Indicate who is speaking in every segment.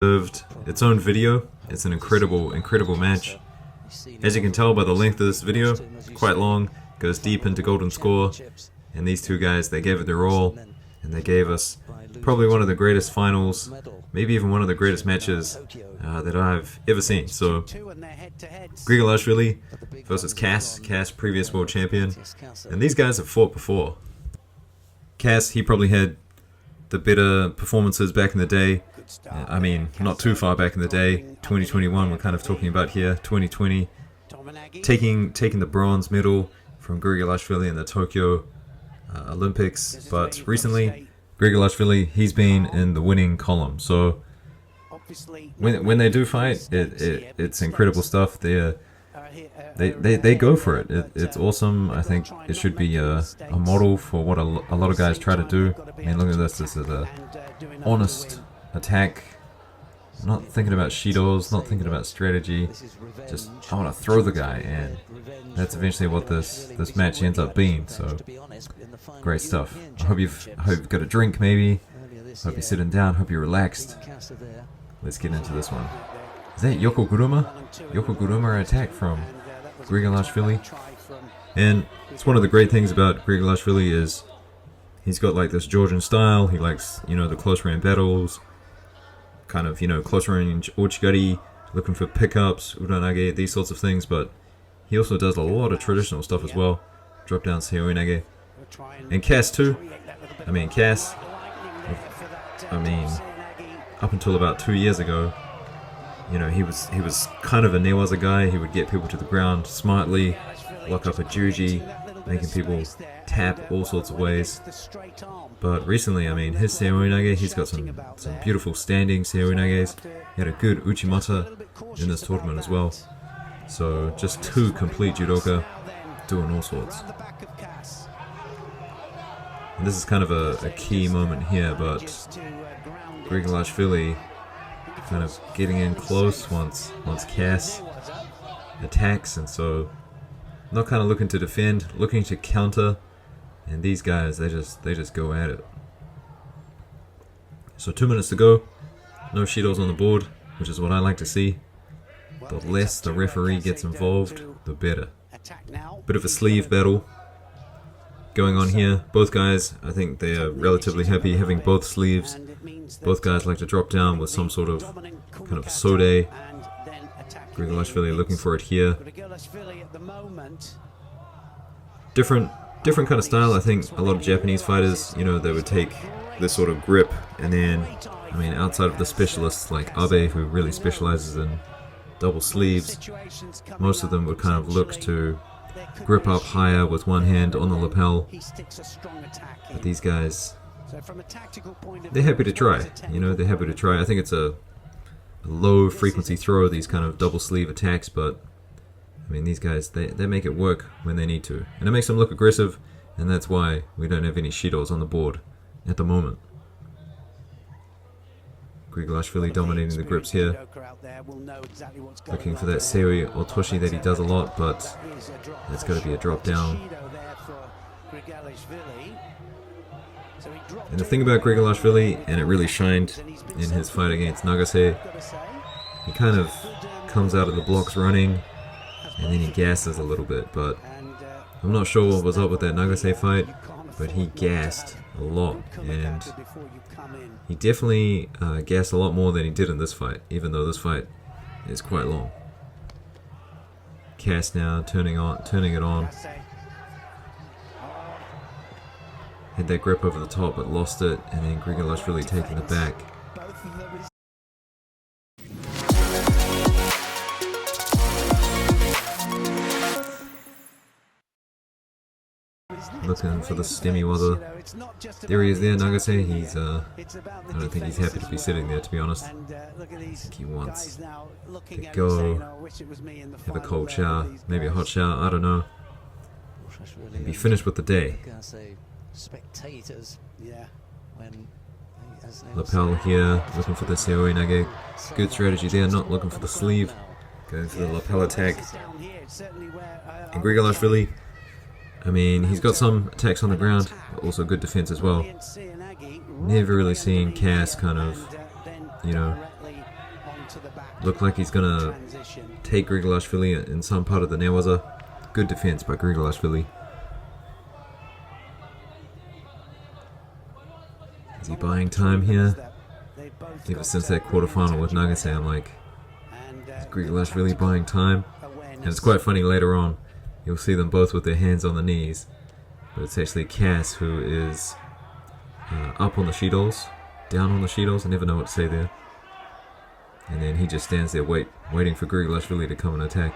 Speaker 1: deserved its own video. It's an incredible match. As you can tell by the length of this video, it's quite long, goes deep into golden score, and these two guys, they gave it their all, and they gave us probably one of the greatest finals, maybe even one of the greatest matches that I've ever seen. So, GRIGALASHVILI versus CASSE, previous world champion, and these guys have fought before. CASSE, he probably had the better performances back in the day. I mean, not too far back in the day. 2021 we're kind of talking about here. 2020, taking the bronze medal from GRIGALASHVILI in the Tokyo Olympics. But recently, GRIGALASHVILI, he's been in the winning column. So when they do fight, it's incredible stuff. They go for it. It's awesome. I think it should be a model for what a lot of guys try to do. I mean, look at this. This is a honest attack. Not thinking about shields, not thinking about strategy. Just I want to throw the guy, and that's eventually what this match ends up being. So great stuff. I hope you've got a drink, maybe. Hope you're sitting down. Hope you're relaxed. Let's get into this one. Is that Yokoguruma? Yokoguruma attack from GRIGALASHVILI. And it's one of the great things about GRIGALASHVILI is he's got like this Georgian style. He likes, you know, the close range battles, kind of, you know, close range ochigari, looking for pickups, uranage, these sorts of things. But he also does a lot of traditional stuff as well. Drop down seoinage. And CASSE too. I mean, CASSE, up until about 2 years ago, you know, he was kind of a newaza guy. He would get people to the ground smartly, lock up a juji, making people tap all sorts of ways. But recently, I mean, his seoinage, he's got some beautiful standing seoinages. He had a good uchimata in this tournament as well. So just two complete judoka doing all sorts. And this is kind of a key moment here, but GRIGALASHVILI kind of getting in close once CASSE attacks, and so not kind of looking to defend, looking to counter, and these guys, they just go at it. So 2 minutes to go, no shields on the board, which is what I like to see. The less the referee gets involved, the better. Bit of a sleeve battle going on here. Both guys, I think they are relatively happy having both sleeves. Both guys like to drop down with some sort of kind of sode. GRIGALASHVILI looking for it here. Different kind of style. I think a lot of Japanese fighters, you know, they would take this sort of grip, and then, I mean, outside of the specialists like Abe, who really specializes in double sleeves, most of them would kind of look to grip up higher with one hand on the lapel. But these guys, they're happy to try, you know, they're happy to try. I think it's a low frequency throw, these kind of double sleeve attacks, but I mean, these guys, they make it work when they need to. And it makes them look aggressive, and that's why we don't have any shields on the board at the moment. GRIGALASHVILI dominating the grips here. Looking for that seoi otoshi that he does a lot, but it's got to be a drop down. And the thing about GRIGALASHVILI, and it really shined in his fight against Nagase, he kind of comes out of the blocks running, and then he gasses a little bit. But I'm not sure what was up with that Nagase fight, but he gassed a lot, and he definitely gassed a lot more than he did in this fight, even though this fight is quite long. CASSE now turning it on. Had that grip over the top, but lost it, and then GRIGALASHVILI taking it back. Looking for the stemmy water. There he is there, Nagase. He's, I don't think he's happy to be sitting there, to be honest. I think he wants to go, have a cold shower, maybe a hot shower, I don't know. And be finished with the day. Lapel here, looking for the seoinage. Good strategy there, not looking for the sleeve. Going for the lapel attack. And GRIGALASHVILI, I mean, he's got some attacks on the ground, but also good defense as well. Never really seen CASSE kind of, you know, Looked like he's gonna take Grigalashvili in some part of the newaza. Good defense by Grigalashvili. Is he buying time here? Ever since that quarterfinal with Nagase, I'm like, is Grigalashvili buying time? And it's quite funny later on. You'll see them both with their hands on the knees. But it's actually Cass who is up on the Shidos, down on the Shidos. I never know what to say there. And then he just stands there waiting for Grigalashvili to come and attack.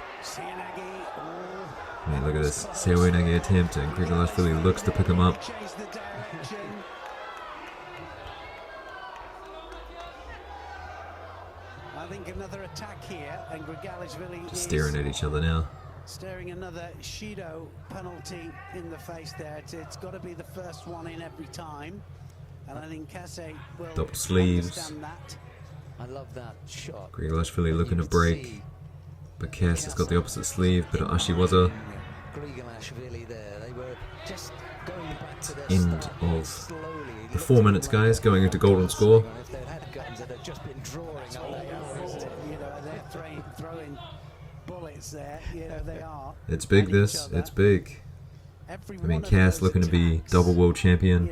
Speaker 1: I mean, look at this. Seoinage attempt, and Grigalashvili looks to pick him up.
Speaker 2: I think another attack here, and Grigalashvili
Speaker 1: just staring at each other now.
Speaker 2: Staring another Shido penalty in the face there. It's got to be the first one in every time. And I think Casse will
Speaker 1: double sleeves.
Speaker 2: understand that. I love that shot.
Speaker 1: Grigalashvili looking to break, but Cass has got the opposite sleeve, bit of Ashiwaza. End of the 4 minutes, guys, going into golden score. It's big, this. It's big. I mean, Cass looking to be double world champion.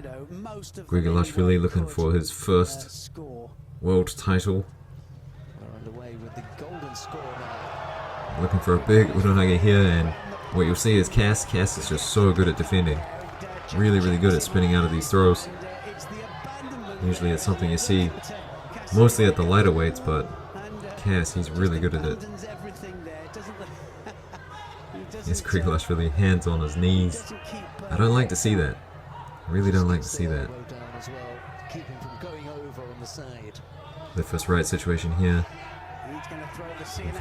Speaker 1: Grigalashvili looking for his first world title. Looking for a big Uranage here, and what you'll see is Cass is just so good at defending. Really, really good at spinning out of these throws. Usually it's something you see mostly at the lighter weights, but Cass, he's really good at it. It's Grigalashvili, hands on his knees. I don't like to see that. I really don't like to see that. The first right situation here.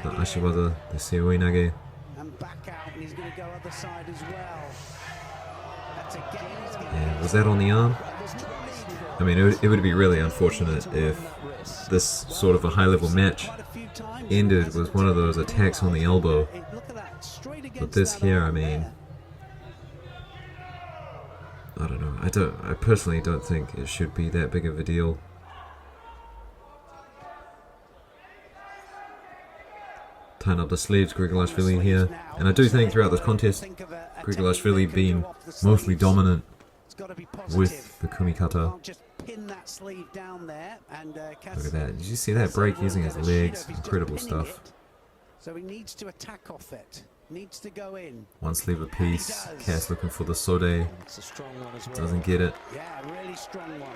Speaker 1: For the Ashiwaza, the Seoinage. And was that on the arm? I mean, it would be really unfortunate if this sort of a high-level match ended with one of those attacks on the elbow. But this here, I mean, I don't know. I personally don't think it should be that big of a deal. Tying up the sleeves, Grigalashvili here. And I do think throughout this contest, Grigalashvili being mostly dominant with the Kumikata. Look at that. Did you see that break using his legs? Incredible stuff.
Speaker 2: So he needs to attack off it. Needs to go in.
Speaker 1: One sleeve apiece. Cass looking for the Sode. Doesn't get it.
Speaker 2: Yeah, really strong one.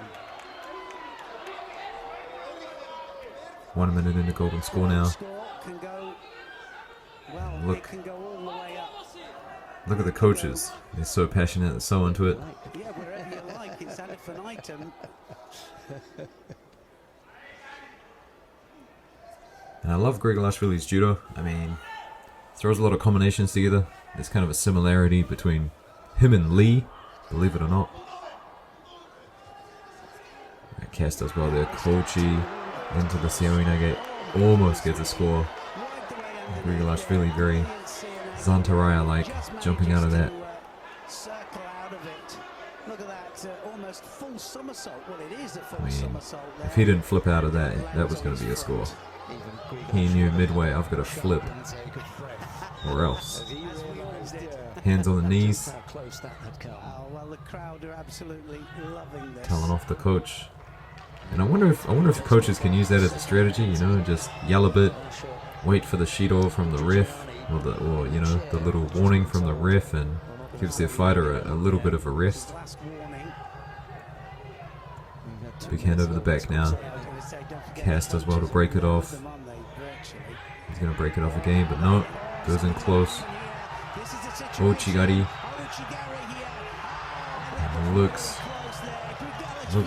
Speaker 1: 1 minute in the golden score now. Look at the coaches. They're so passionate and so into it.
Speaker 2: Yeah, wherever you like, it's ad infinitum.
Speaker 1: And I love Grigalashvili's judo. I mean, throws a lot of combinations together. There's kind of a similarity between him and Lee, believe it or not. Cass does well there. Kochi into the Seoinage. Almost gets a score. Grigalashvili very Zantaraya-like, jumping out of that. I mean, if he didn't flip out of that, that was going to be a score. He knew midway, I've got to flip, or else. Hands on the knees. Telling off the coach. And I wonder if the coaches can use that as a strategy, you know, just yell a bit, wait for the Shido from the ref, or you know, the little warning from the ref, and gives their fighter a little bit of a rest. Big hand over the back now. Cass does well to break it off. He's going to break it off again, but no, goes in close. Ochigari. And looks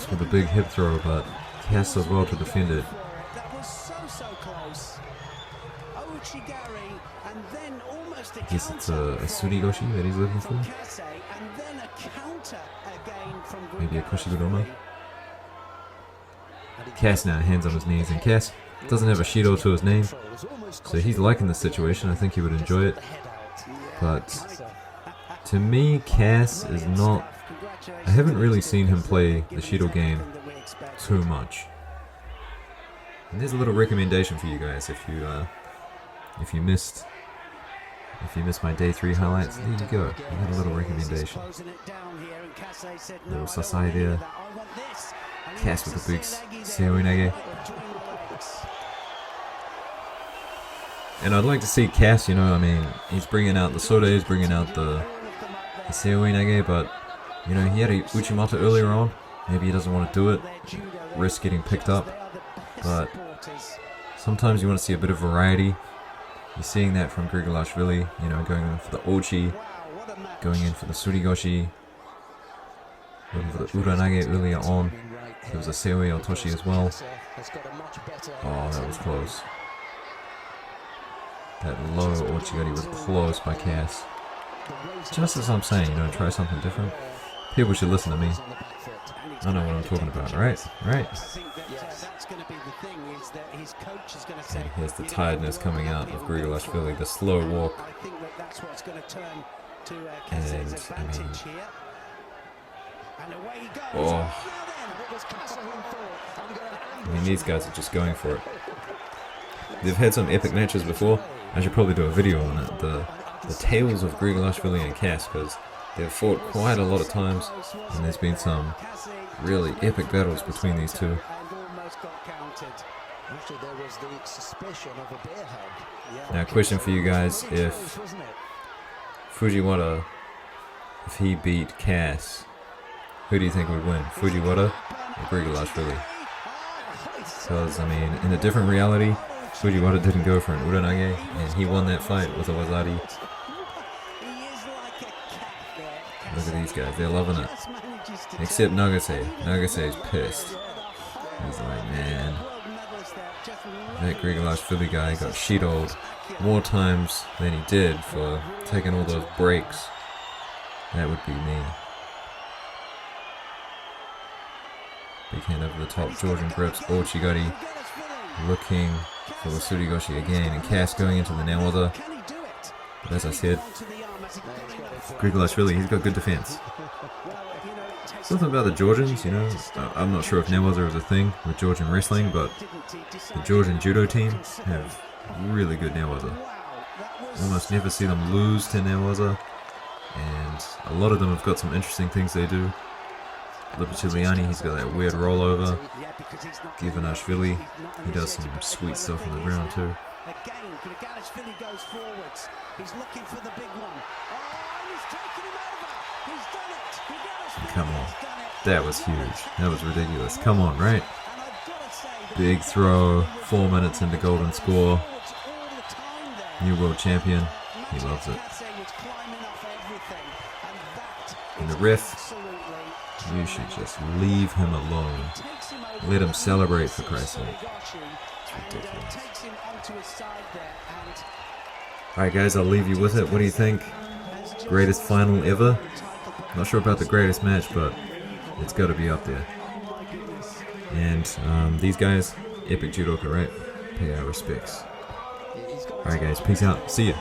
Speaker 1: for the big hip throw, but Cass does well to defend it. I guess it's a Surigoshi that he's looking for. Maybe a Koshiguroma. Cass now, hands on his knees, and Cass doesn't have a Shido to his name, so he's liking the situation. I think he would enjoy it. But to me, Cass is not... I haven't really seen him play the Shido game too much. And there's a little recommendation for you guys if you missed my day 3 highlights. There you go. You got a little recommendation. Little Sasai there. Cass with the big Seoinage. And I'd like to see Cass, you know, I mean, he's bringing out the Sode, he's bringing out the Seoinage, but, you know, he had a Uchimata earlier on. Maybe he doesn't want to do it, risk getting picked up, but sometimes you want to see a bit of variety. You're seeing that from GRIGALASHVILI, you know, going in for the Ochi, going in for the Surigoshi, going for the Uranage earlier on. There was a Seoi Otoshi as well. Oh, that was close. That low Ochigari was close by Cass. Just as I'm saying, you know, try something different. People should listen to me. I know what I'm talking about, right? Right? And here's the tiredness coming out of GRIGALASHVILI, the slow walk. And, I mean, these guys are just going for it. They've had some epic matches before. I should probably do a video on it. The tales of GRIGALASHVILI and Cass, because they've fought quite a lot of times, and there's been some really epic battles between these two. Now, question for you guys: if Fujiwara, if he beat Cass, who do you think would win, Fujiwara or GRIGALASHVILI? Because, I mean, in a different reality, Fujiwara didn't go for an Uranage, and he won that fight with a Wazari. Look at these guys, they're loving it. Except Nagase. Nagase's pissed. He's like, man, that GRIGALASHVILI guy got shit-old more times than he did for taking all those breaks. That would be me. Big hand over the top, Georgian grips, Ochigari looking for the Surigoshi again, and Cass going into the Naowaza. But as I said, GRIGALASHVILI, he's got good defense. Something about the Georgians, you know, I'm not sure if Naowaza is a thing with Georgian wrestling, but the Georgian judo team have really good Naowaza. Almost never see them lose to Naowaza, and a lot of them have got some interesting things they do. Lipachiliani, he's got that weird rollover. GRIGALASHVILI, he does some sweet stuff on the ground too.
Speaker 2: Again, GRIGALASHVILI goes forwards. He's looking for the big one. Oh, he's taken him over. He's done it. GRIGALASHVILI
Speaker 1: Come on. That was huge. That was ridiculous. Come on, right? Big throw. 4 minutes into golden score. New world champion. He loves it. And the ref, you should just leave him alone. Let him celebrate, for Christ's sake. It's ridiculous. Alright guys, I'll leave you with it. What do you think? Greatest final ever? Not sure about the greatest match, but it's got to be up there. And these guys, epic judoka, right? Pay our respects. Alright guys, peace out. See ya.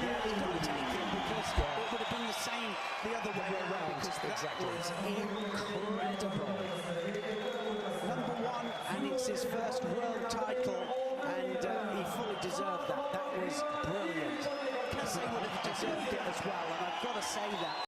Speaker 1: And it's his first world title, and he fully deserved that. That was brilliant. CASSE would have deserved it as well, and I've got to say that.